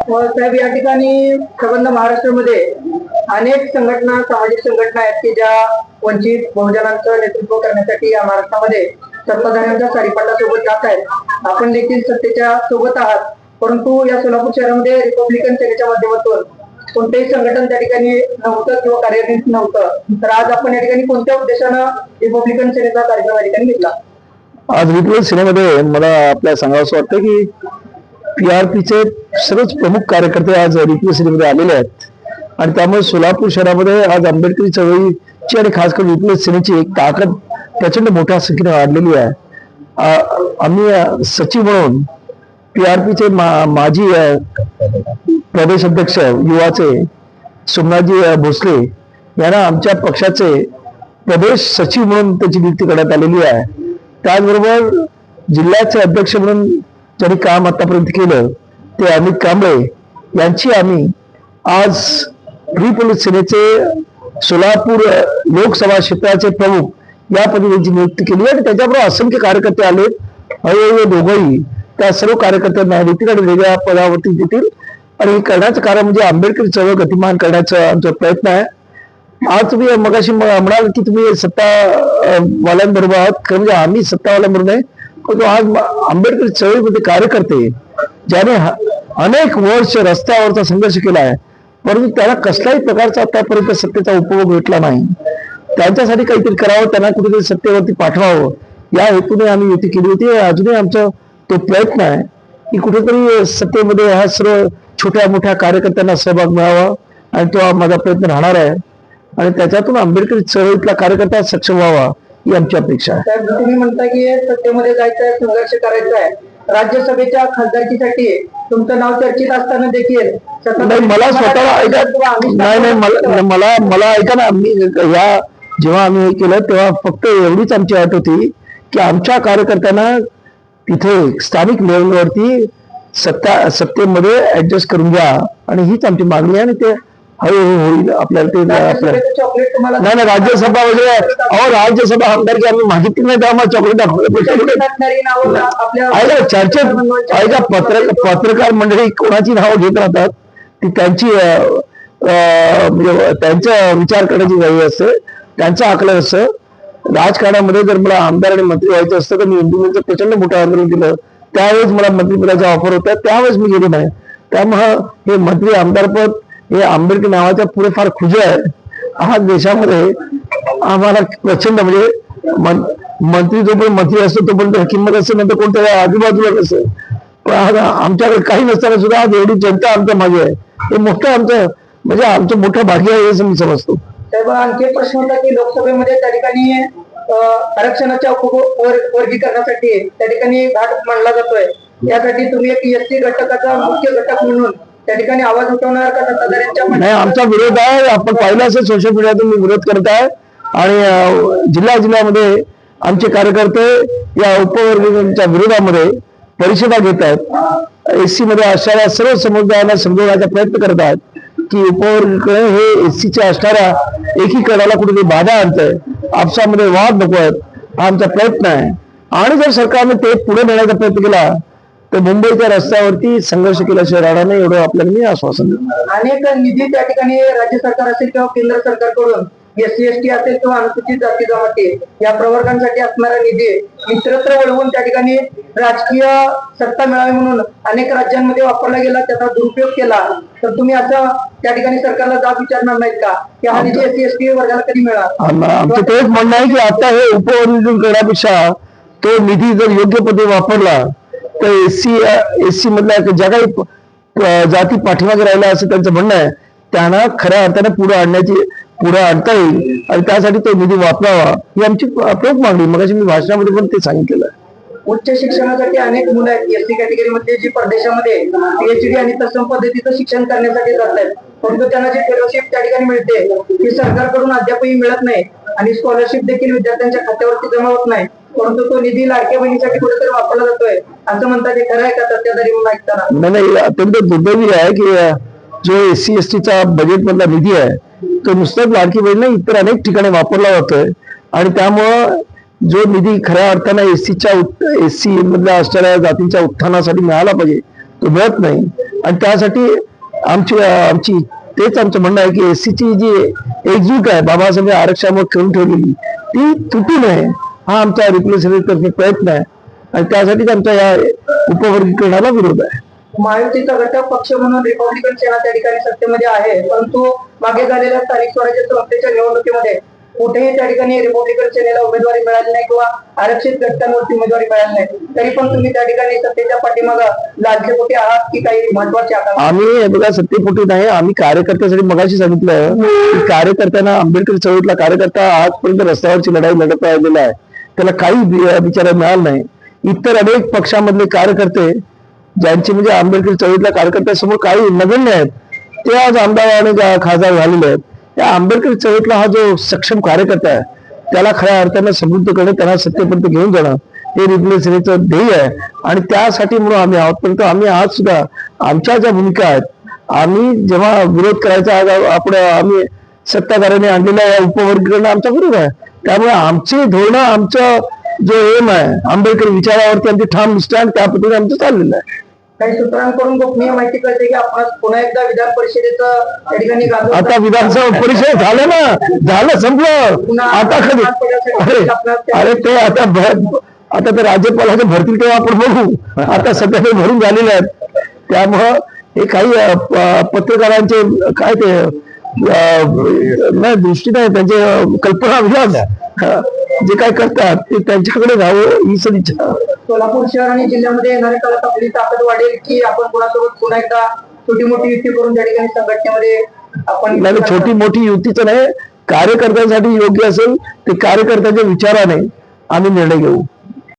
साहेब, या ठिकाणी संबंध महाराष्ट्रामध्ये अनेक संघटना, सामाजिक संघटना आहेत की ज्या वंचित बहुजनांचं नेतृत्व करण्यासाठी या महाराष्ट्रामध्ये सत्ताधाऱ्यांच्या सारीपाटासोबत जात आहेत. आपण देखील सत्तेच्या सोबत आहात, परंतु या सोलापूर शहरामध्ये रिपब्लिकन सेनेच्या माध्यमातून कोणतेही संघटन त्या ठिकाणी नव्हतं किंवा कार्यान्वित नव्हतं. तर आज आपण या ठिकाणी कोणत्या उद्देशानं रिपब्लिकन सेनेचा कार्यक्रम या ठिकाणी घेतला? आज रिपब्लिकन सेनेमध्ये मला आपल्याला सांगावं वाटतं की PRPचे सर्वच प्रमुख कार्यकर्ते आज रिपब्लिकन सेनेमध्ये आलेले आहेत आणि त्यामुळे सोलापूर शहरामध्ये आज आंबेडकरी चळवळीची आणि खास करून रिपब्लिकन सेनेची एक ताकद प्रचंड मोठ्या संख्येने वाढलेली आहे. आम्ही सचिव म्हणून PRPचे माजी प्रदेश अध्यक्ष युवाचे सोमनाथजी भोसले यांना आमच्या पक्षाचे प्रदेश सचिव म्हणून त्याची नियुक्ती करण्यात आलेली आहे. त्याचबरोबर जिल्ह्याचे अध्यक्ष म्हणून ज्यांनी काम आतापर्यंत केलं ते अमित कांबळे यांची आम्ही आज रिपब्लिकन सेनेचे सोलापूर लोकसभा क्षेत्राचे प्रमुख या पदी नियुक्ती केली आणि त्याच्याबरोबर असंख्य कार्यकर्ते आले. हळूहळू दोघंही त्या सर्व कार्यकर्त्यांना देतील आणि वेगळ्या पदावरती देतील आणि करण्याचं कारण म्हणजे आंबेडकरी चळवळ गतिमान करण्याचा आमचा प्रयत्न आहे. आज तुम्ही मगाशी म्हणाल की तुम्ही सत्तावाल्यांबरोबर आहात, म्हणजे आम्ही सत्तावाल्यांबरोबर नाही, परंतु आज आंबेडकरी चळवळीमध्ये कार्यकर्ते ज्याने अनेक वर्ष रस्त्यावरचा संघर्ष केला आहे परंतु त्याला कसल्याही प्रकारचा आतापर्यंत सत्तेचा उपभोग भेटला नाही, त्यांच्यासाठी काहीतरी करावं, त्यांना कुठेतरी सत्तेवरती पाठवावं या हेतूने आम्ही युती केली होती. अजूनही आमचा तो प्रयत्न आहे की कुठेतरी सत्तेमध्ये ह्या सर्व छोट्या मोठ्या कार्यकर्त्यांना सहभाग मिळावा आणि तो माझा प्रयत्न राहणार आहे आणि त्याच्यातून आंबेडकरी चळवळीतला कार्यकर्ता सक्षम व्हावा ही आमची अपेक्षा आहे. तुम्ही म्हणता की सत्तेमध्ये जायचं आहे, संघर्ष करायचा आहे, राज्यसभेच्या खासदारकीसाठी तुमचं नाव चर्चेत असताना देखील मला स्वतःला ऐका मला ऐका ना, जेव्हा आम्ही हे केलं तेव्हा फक्त एवढीच आमची अट होती की आमच्या कार्यकर्त्यांना तिथे स्थानिक लेवलवरती सत्तेमध्ये ऍडजस्ट करून घ्या आणि हीच आमची मागणी आहे आणि ते हळूहळू होईल. आपल्याला ते नाही राज्यसभा वगैरे राज्यसभा आमदारकी आम्ही मागितली नाही, त्यामुळे चॉकलेट दाखवलं. चर्चेत ऐका पत्रकार मंडळी कोणाची नावं घेत राहतात ती त्यांचा विचार करण्याची वेळ असते, त्यांचं आकलन असतं. राजकारणामध्ये जर मला आमदार आणि मंत्री व्हायचं असतं तर मी इंडिपेंडन्सचं प्रचंड मोठं आंदोलन केलं, त्यावेळेस मला मंत्रिपदाचा ऑफर होता, त्यावेळेस मी गेलो नाही. त्यामुळं हे मंत्री आमदार पद हे आंबेडकर नावाच्या पुढे फार खुजे आहे. हा देशामध्ये आम्हाला प्रचंड म्हणजे मंत्री जोपर्यंत मंत्री असतो तोपर्यंत किंमत असते, नंतर कोणत्या आजूबाजूला नसतं. पण आमच्याकडे काही नसताना सुद्धा आज एवढी जनता आमच्या मागे आहे, हे मोठं आमचं म्हणजे आमचं मोठं भाग्य आहे हे मी समजतो. साहेब, आणखी प्रश्न होता की लोकसभेमध्ये त्या ठिकाणी आरक्षणाच्या वर्गीकरणासाठी त्या ठिकाणी घाट मांडला जातोय, त्यासाठी तुम्ही एक SC घटकाचा मुख्य घटक म्हणून त्या ठिकाणी आवाज उठवणार का सत्ताधाऱ्यांच्या? नाही, आमचा विरोध आहे. आपण पाहिलं असेल सोशल मीडियातून मी विरोध करत आहे आणि जिल्ह्यामध्ये आमचे कार्यकर्ते या उपवर्गीकरणाच्या विरोधामध्ये परिषदा घेत आहेत. SC मध्ये असणाऱ्या सर्व समुदायांना समजवण्याचा प्रयत्न करत आहेत की उपवर्गीकरण हे SCच्या असणाऱ्या एकीकरणाला कुठेतरी बाधा आणतंय, आपसामध्ये वाद नको आहेत, हा आमचा प्रयत्न आहे. आणि जर सरकारने ते पुढे नेण्याचा प्रयत्न केला तर मुंबईच्या रस्त्यावरती संघर्ष केल्याशिवाय राहणार नाही, एवढं आपल्याला मी आश्वासन देतो. अनेक निधी त्या ठिकाणी राज्य सरकार असेल किंवा केंद्र सरकारकडून SC ST असेल किंवा अनुसूचित जाती जमाती या प्रवर्गांसाठी असणारा निधी इतरत्र वळवून त्या ठिकाणी राजकीय सत्ता मिळावी म्हणून अनेक राज्यांमध्ये वापरला गेला, त्याचा दुरुपयोग केला. तर तुम्ही असं त्या ठिकाणी सरकारला जाब विचारणार नाहीत का की हा निधी SC ST वर्गाला कधी मिळाला? आमचं तेच म्हणणं आहे की आता हे उपवर्गीकरण करण्यापेक्षा तो निधी जर योग्य पद्धतीने वापरला तर SC मधल्या ज्या काही जाती पाठीमागे राहिल्या असं त्यांचं म्हणणं आहे, त्यांना खऱ्या अर्थाने पुढे आणता येईल आणि त्यासाठी तो निधी वापरावा ही आमची प्रमुख मागणी. मग मी भाषणामध्ये पण ते सांगितलेलं आहे. उच्च शिक्षणासाठी अनेक मुलं आहेत SC कॅटेगरीमध्ये जी परदेशामध्ये PhD आणि तत्सम पद्धतीचं शिक्षण करण्यासाठी जात आहेत, परंतु त्यांना जी फेलोशिप त्या ठिकाणी मिळते ती सरकारकडून अद्यापही मिळत नाही आणि स्कॉलरशिप देखील विद्यार्थ्यांच्या खात्यावरती जमा होत नाही, परंतु तो निधी लाडक्या बहिणीसाठी कुठेतरी वापरला जातोय असं म्हणतात. हे खरं आहे का सत्ताधारी म्हणून ऐकताना? नाही, अत्यंत दुर्दैवी आहे की जो SC STचा बजेट मधला निधी आहे तो नुसताच लाडकी बहीण इतर अनेक ठिकाणी वापरला जातोय आणि त्यामुळं जो निधी खऱ्या अर्थाने SC मधल्या असणाऱ्या जातींच्या उत्थानासाठी मिळाला पाहिजे तो मिळत नाही. आणि त्यासाठी आमची तेच आमचं म्हणणं आहे की एससीची जी एकजूट आहे बाबासाहेब आरक्षणामुळे करून ठेवलेली ती तुटू नये, हा आमचा रिप्रेझेंटेटिव्ह प्रयत्न आहे. आणि त्यासाठीच आमच्या या उपवर्गीकरणाला विरोध आहे. महायुतीचा घटक पक्ष म्हणून रिपब्लिकन सेना त्या ठिकाणी सत्तेमध्ये आहे, परंतु मागे झालेल्या स्थानिक स्वराज्य संस्थेच्या निवडणुकीमध्ये कुठेही त्या ठिकाणी रिपब्लिकन सेनेला उमेदवारी मिळाली नाही किंवा आरक्षित घटकांवरती उमेदवारी मिळाली नाही. तरी पण तुम्ही त्या ठिकाणी सत्तेच्या पाठीमागं लालसेपोटी आहात की काही महत्वाचे आहात? आम्ही बघा सत्तेपोटी नाही, आम्ही कार्यकर्त्यासाठी मगाशी सांगितलं की कार्यकर्त्यांना आंबेडकर चळवळीतला कार्यकर्ता आजपर्यंत रस्त्यावरची लढाई लढत राहिलेला आहे, त्याला काही बिचारा मिळालं नाही. इतर अनेक पक्षामधले कार्यकर्ते ज्यांचे म्हणजे आंबेडकर चळवळीतल्या कार्यकर्त्यांसमोर काही नगण्य आहेत, ते आज आमदार आणि खासदार झालेले आहेत. त्या आंबेडकर चळवळीतला हा जो सक्षम कार्यकर्ता आहे त्याला खऱ्या अर्थानं समृद्ध करणं, त्यांना सत्तेपर्यंत घेऊन जाणं हे रिपब्लिकन सेनेचं ध्येय आहे. आणि त्यासाठी म्हणून आम्ही आहोत. परंतु आम्ही आज सुद्धा आमच्या ज्या भूमिका आहेत, आम्ही जेव्हा विरोध करायचा आम्ही सत्ताधाऱ्यांनी आणलेल्या या उपवर्गीकरण आमचा विरोध आहे. त्यामुळे आमचे धोरणं, आमचं जो एम आहे आंबेडकर विचारावरती आमची ठाम निष्ठा आहे, त्या पद्धतीने आमचं चाललेलं आहे. काही सूत्रांकडून गोपनीय माहिती कळते की आपण पुन्हा एकदा विधान परिषदेचं त्या ठिकाणी आता विधानसभा परिषद झालं ना, झालं संपलं. आता कधी अरे ते आता ते राज्यपालाच्या भरतील तेव्हा आपण बघू. आता सध्या ते भरून झालेले आहेत. त्यामुळं हे काही पत्रकारांचे काय ते नाही दृष्टी नाही, त्यांचे कल्पना विलास जे काय करतात ते त्यांच्याकडे जावं ही सदिच्छा. सोलापूर शहर आणि जिल्ह्यामध्ये येणाऱ्या काळात आपली ताकद वाढेल की आपण कोणासोबत पुन्हा एकदा छोटी मोठी युती करून त्या ठिकाणी संघटनेमध्ये आपण छोटी मोठी युतीचं नाही, कार्यकर्त्यांसाठी योग्य असेल ते कार्यकर्त्यांच्या विचाराने आम्ही निर्णय घेऊ.